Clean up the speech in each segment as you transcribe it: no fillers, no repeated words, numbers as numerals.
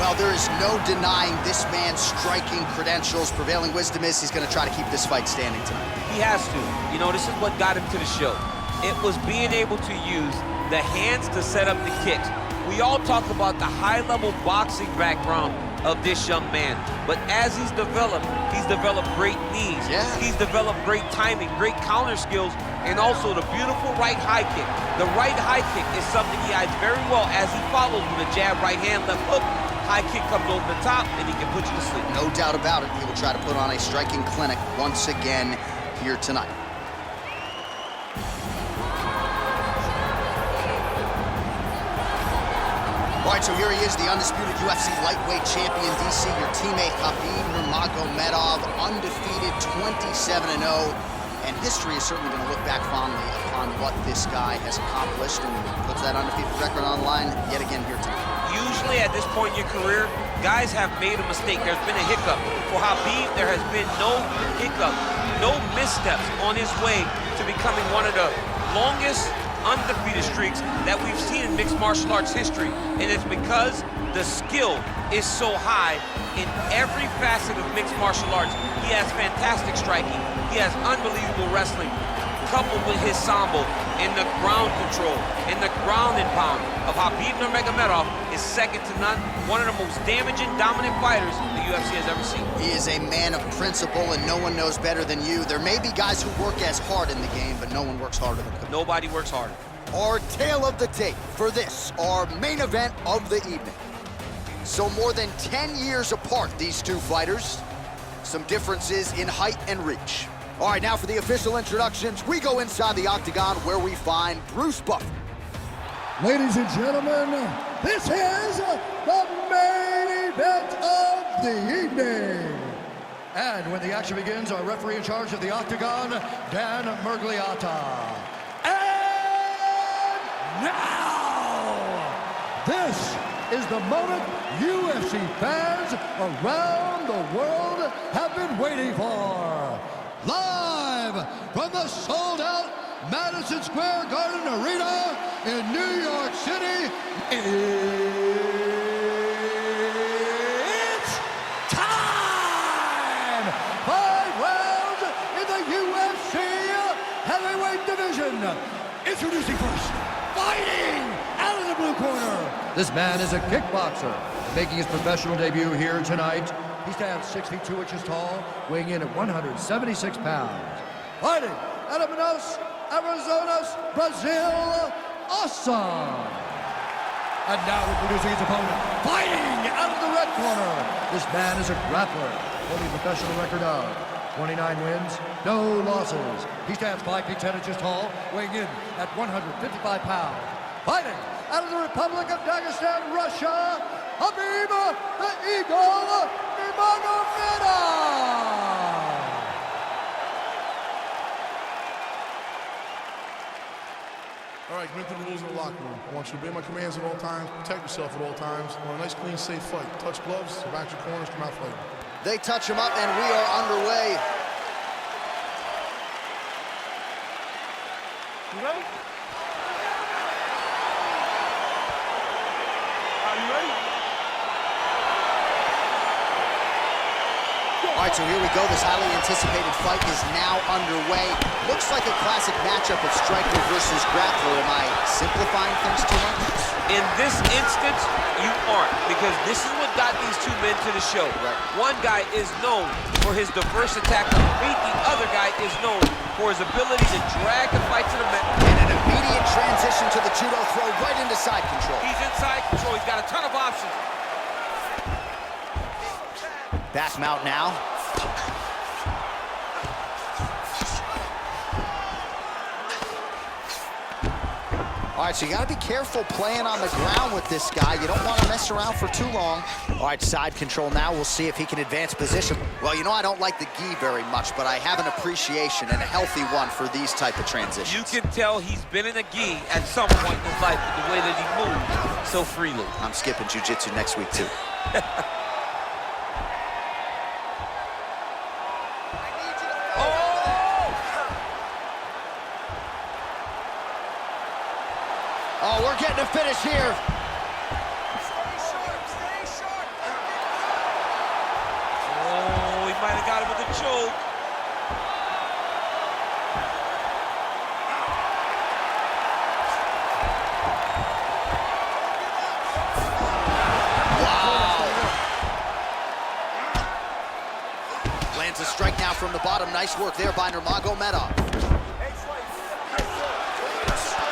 Well, there is no denying this man's striking credentials. Prevailing wisdom is he's going to try to keep this fight standing tonight. He has to. You know, this is what got him to the show. It was being able to use the hands to set up the kicks. We all talk about the high-level boxing background of this young man, but as he's developed great knees. Yeah. He's developed great timing, great counter skills, and also the beautiful right high kick. The right high kick is something he hides very well as he follows with a jab, right hand, left hook. High kick comes over the top, and he can put you to sleep. No doubt about it. He will try to put on a striking clinic once again here tonight. All right, so here he is, the undisputed UFC Lightweight Champion, DC, your teammate Khabib Nurmagomedov, undefeated 27-0. And history is certainly going to look back fondly upon what this guy has accomplished and puts that undefeated record on the line yet again here tonight. Usually at this point in your career, guys have made a mistake. There's been a hiccup. For Khabib, there has been no hiccup, no missteps on his way to becoming one of the longest undefeated streaks that we've seen in mixed martial arts history. And it's because the skill is so high in every facet of mixed martial arts. He has fantastic striking. He has unbelievable wrestling, coupled with his sambo and the ground control and the ground and pound of Khabib Nurmagomedov is second to none. One of the most damaging, dominant fighters the UFC has ever seen. He is a man of principle, and no one knows better than you. There may be guys who work as hard in the game, but no one works harder than him. Nobody works harder. Our tale of the tape for this, our main event of the evening. So more than 10 years apart, these two fighters. Some differences in height and reach. All right, now for the official introductions, we go inside the octagon where we find Bruce Buffer. Ladies and gentlemen, this is the main event of the evening. And when the action begins, our referee in charge of the octagon, Dan Murgliata. And now, this is the moment UFC fans around the world have been waiting for. Live from the sold-out Madison Square Garden Arena in New York City, it's time! 5 rounds in the UFC heavyweight division. Introducing first, fighting out of the blue corner. This man is a kickboxer, making his professional debut here tonight. He stands 6 feet 2 inches tall, weighing in at 176 pounds. Fighting out of Manaus, Arizona, Brazil, awesome. And now introducing his opponent, fighting out of the red corner. This man is a grappler, holding a professional record of 29 wins, no losses. He stands 5 feet 10 inches tall, weighing in at 155 pounds. Fighting out of the Republic of Dagestan, Russia, Khabib the Eagle Nurmagomedov. All right, commit to the rules in the locker room. I want you to obey my commands at all times, protect yourself at all times. I want a nice, clean, safe fight. Touch gloves, back your corners, come out fighting. They touch him up, and we are underway. You ready? Are you ready? All right, so here we go. This highly anticipated fight is now underway. Looks like a classic matchup of striker versus grappler. Am I simplifying things too much? In this instance, you aren't, because this is what got these two men to the show. Right. One guy is known for his diverse attack on the feet. The other guy is known for his ability to drag the fight to the mat. And an immediate transition to the judo throw right into side control. He's inside control. He's got a ton of options. Back him out now. All right, so you got to be careful playing on the ground with this guy. You don't want to mess around for too long. All right, side control now. We'll see if he can advance position. Well, you know I don't like the gi very much, but I have an appreciation and a healthy one for these type of transitions. You can tell he's been in a gi at some point in his life with the way that he moves so freely. I'm skipping jiu-jitsu next week, too. Oh, we're getting a finish here. Stay sharp, stay sharp. from the bottom. Nice work there by Nurmagomedov.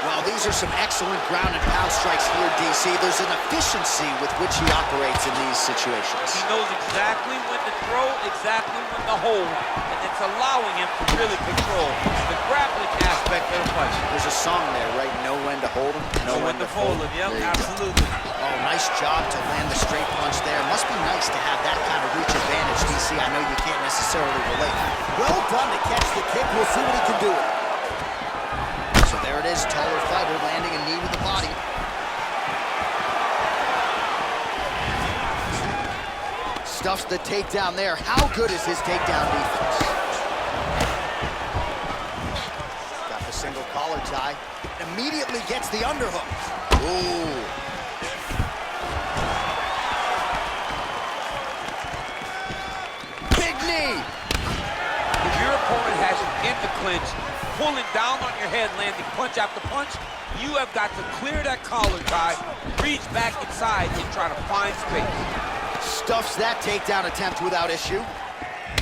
Well, these are some excellent ground and pound strikes here, DC. There's an efficiency with which he operates in these situations. He knows exactly when to throw, exactly when to hold, and it's allowing him to really control the grappling aspect of the fight. There's a song there, right? Know when to hold him, know when to fold him. Yep, absolutely. Oh, nice job to land the straight punch there. Must be nice to have that kind of reach advantage, DC. I know you can't necessarily relate. Well done to catch the kick. We'll see what he can do with it. So there it is, taller fighter landing a knee with the body. Stuffs the takedown there. How good is his takedown defense? Got the single collar tie. Immediately gets the underhook. Ooh. Big knee. If your opponent has you in the clinch, pulling down on your head, landing punch after punch, you have got to clear that collar tie, reach back inside, and try to find space. Stuffs that takedown attempt without issue.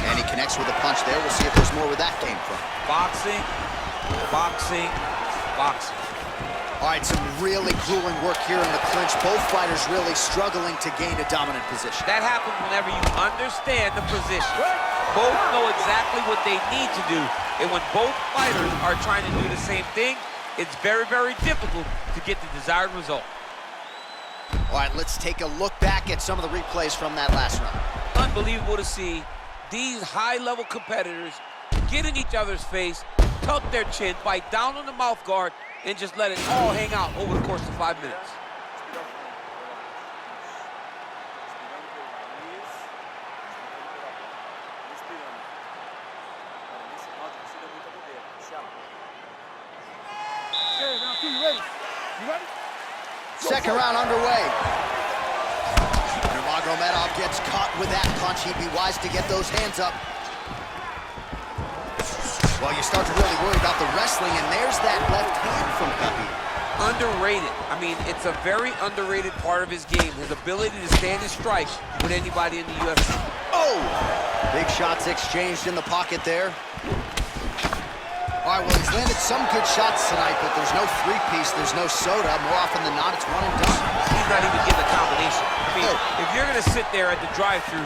And he connects with a punch there. We'll see if there's more where that came from. Boxing, boxing, boxing. All right, some really grueling work here in the clinch. Both fighters really struggling to gain a dominant position. That happens whenever you understand the position. Both know exactly what they need to do. And when both fighters are trying to do the same thing, it's very, very difficult to get the desired result. All right, let's take a look back at some of the replays from that last round. Unbelievable to see these high-level competitors get in each other's face, tuck their chin, bite down on the mouth guard, and just let it all hang out over the course of 5 minutes. Second round underway. Nurmagomedov gets caught with that punch. He'd be wise to get those hands up. Well, you start to really worry about the wrestling, and there's that left hand from Khabib. Underrated. I mean, it's a very underrated part of his game, his ability to stand and strike with anybody in the UFC. Oh! Big shots exchanged in the pocket there. All right, well, he's landed some good shots tonight, but there's no three-piece, there's no soda. More often than not, it's one and done. He's not even getting a combination. I mean, if you're going to sit there at the drive-thru,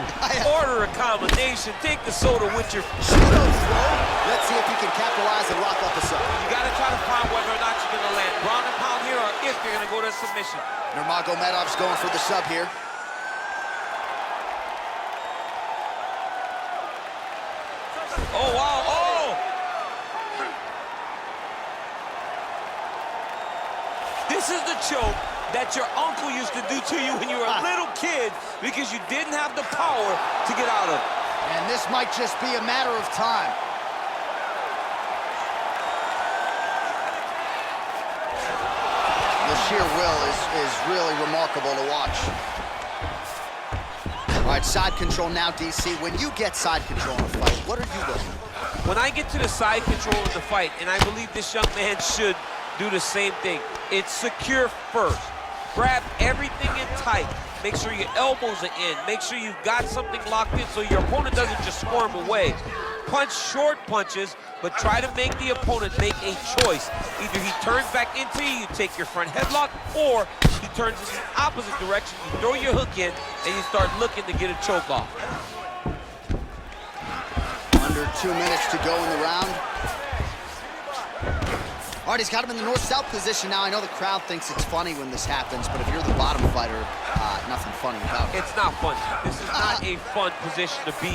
order a combination, take the soda with your pseudo throw. Let's see if he can capitalize and lock up a sub. You got to try to find whether or not you're going to land ground and pound here or if you're going to go to submission. Nurmagomedov's going for the sub here. Oh, wow. Oh! This is the choke that your uncle used to do to you when you were a little kid because you didn't have the power to get out of it. And this might just be a matter of time. The sheer will is really remarkable to watch. All right, side control now, DC. When you get side control in a fight, what are you looking for? When I get to the side control of the fight, and I believe this young man should do the same thing, it's secure first. Grab everything in tight. Make sure your elbows are in. Make sure you've got something locked in so your opponent doesn't just squirm away. Punch short punches, but try to make the opponent make a choice. Either he turns back into you, you take your front headlock, or he turns in the opposite direction, you throw your hook in, and you start looking to get a choke off. Under 2 minutes to go in the round. All right, he's got him in the north-south position now. I know the crowd thinks it's funny when this happens, but if you're the bottom fighter, nothing funny about it. It's not fun. This is not a fun position to be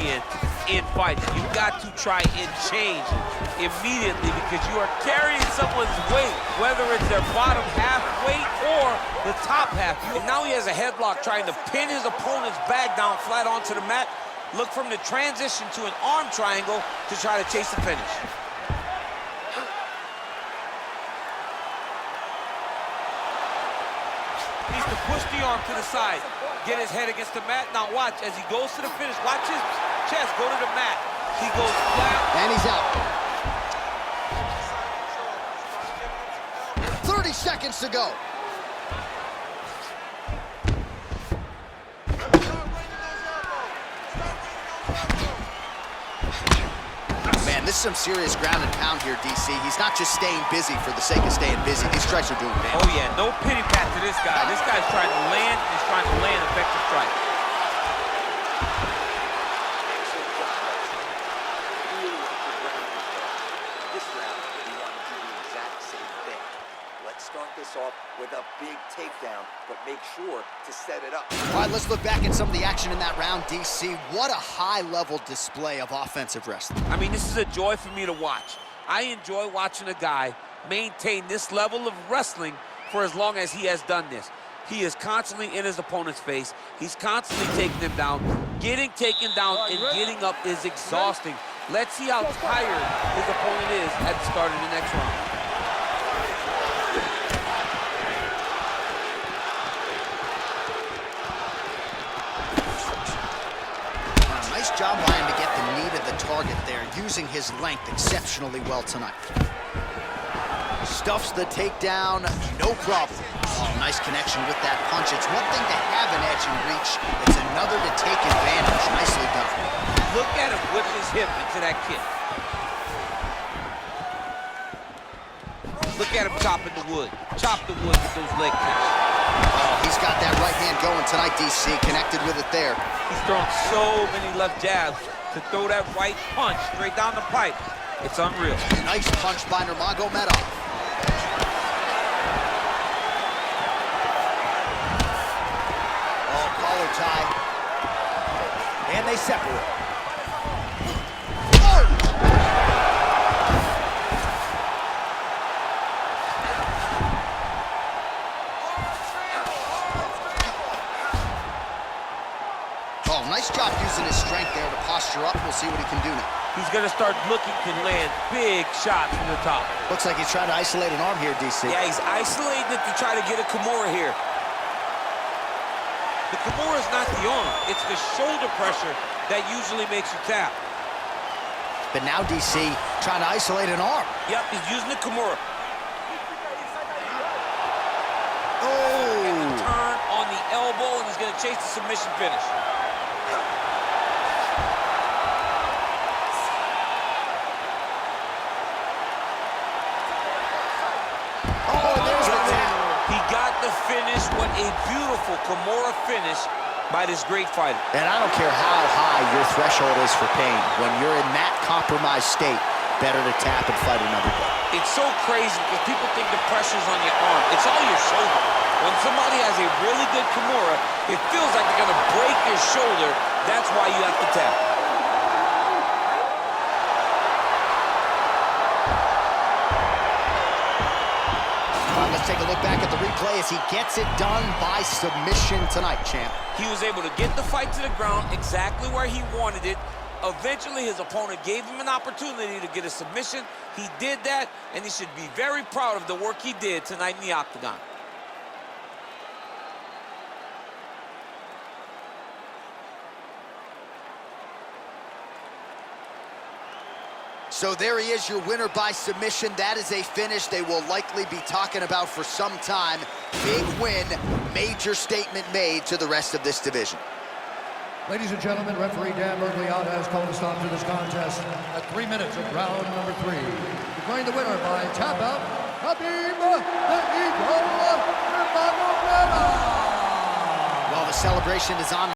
in fighting. You've got to try and change immediately because you are carrying someone's weight, whether it's their bottom half weight or the top half. And now he has a headlock trying to pin his opponent's back down flat onto the mat. Look from the transition to an arm triangle to try to chase the finish. Needs to push the arm to the side, get his head against the mat. Now watch, as he goes to the finish, watch his chest go to the mat. He goes flat. And he's out. 30 seconds to go. some serious ground and pound here, DC. He's not just staying busy for the sake of staying busy. These strikes are doing damage. Oh, yeah, no pity pat to this guy. This guy's trying to land, he's trying to land effective strikes. This round, we want to do the exact same thing. Let's start this off with a big takedown, but make sure to set it up. All right, let's look back at some of the action in that round, DC. What a high-level display of offensive wrestling. I mean, this is a joy for me to watch. I enjoy watching a guy maintain this level of wrestling for as long as he has done this. He is constantly in his opponent's face. He's constantly taking him down. Getting taken down and getting up is exhausting. Let's see how tired his opponent is at the start of the next round. Nice job by him to get the knee to the target there, using his length exceptionally well tonight. Stuffs the takedown, no problem. Oh, nice connection with that punch. It's one thing to have an edge and reach. It's another to take advantage. Nicely done. Look at him whip his hip into that kick. Look at him chopping the wood. Chop the wood with those leg kicks. Oh, he's got that right hand going tonight, DC. Connected with it there. He's thrown so many left jabs to throw that right punch straight down the pipe. It's unreal. Nice punch by Nurmagomedov. Oh, collar tie. And they separate. Oh, nice job using his strength there to posture up. We'll see what he can do now. He's going to start looking to land big shots from the top. Looks like he's trying to isolate an arm here, DC. Yeah, he's isolating it to try to get a Kimura here. The Kimura is not the arm. It's the shoulder pressure that usually makes you tap. But now DC trying to isolate an arm. Yep, he's using the Kimura. Oh! Turn on the elbow, and he's going to chase the submission finish. Finish. What a beautiful Kimura finish by this great fighter. And I don't care how high your threshold is for pain. When you're in that compromised state, better to tap and fight another day. It's so crazy because people think the pressure's on your arm. It's all your shoulder. When somebody has a really good Kimura, it feels like they're going to break your shoulder. That's why you have to tap. Let's take a look back at the replay as he gets it done by submission tonight, champ. He was able to get the fight to the ground exactly where he wanted it. Eventually, his opponent gave him an opportunity to get a submission. He did that, and he should be very proud of the work he did tonight in the octagon. So there he is, your winner by submission. That is a finish they will likely be talking about for some time. Big win, major statement made to the rest of this division. Ladies and gentlemen, referee Dan Bergliata has called a stop to this contest at 3 minutes of round number 3. Declaring the winner by tap out, Khabib the Eagle Nurmagomedov. Well, the celebration is on.